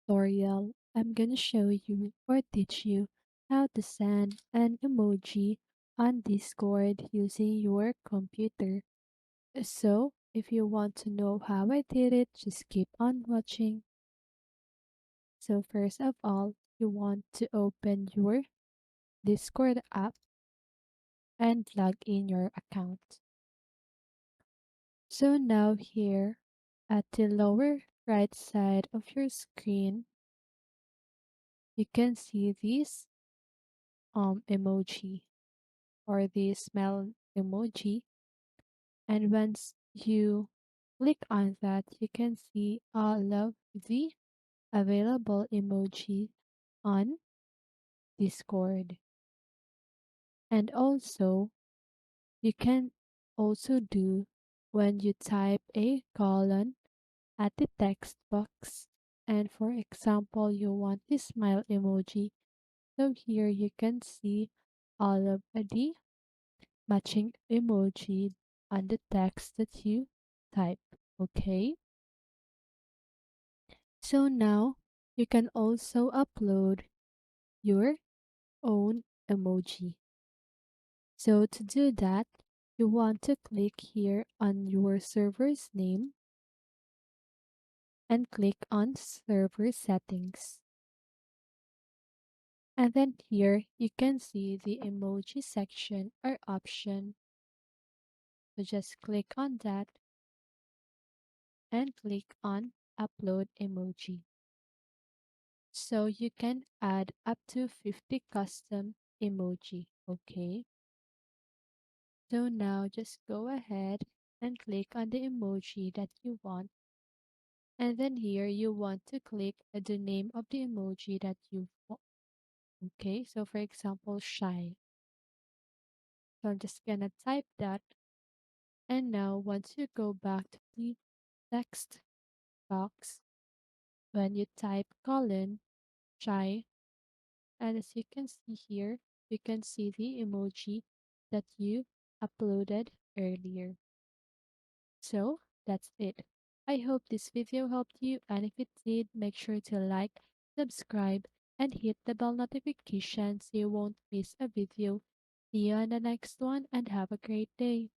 tutorial, I'm gonna show you or teach you how to send an emoji on Discord using your computer. So, if you want to know how I did it, just keep on watching. So, first of all, you want to open your Discord app and log in your account. So, now here at the lower right side of your screen, you can see this emoji or the smile emoji, and once you click on that you can see all of the available emoji on Discord. And also you can also do when you type a colon at the text box, and for example you want the smile emoji, so here you can see all of the matching emoji on the text that you type. Okay, so now you can also upload your own emoji. So to do that, you want to click here on your server's name and click on server settings. And then here you can see the emoji section or option. So just click on that and click on upload emoji. So you can add up to 50 custom emoji. Okay. So now just go ahead and click on the emoji that you want. And then here you want to click the name of the emoji that you want. Okay. So for example, shy. So I'm just gonna type that. And now once you go back to the text box, when you type colon shy, and as you can see here, you can see the emoji that you uploaded earlier. So that's it. I hope this video helped you, and if it did, make sure to like, subscribe, and hit the bell notification so you won't miss a video. See you on the next one and have a great day.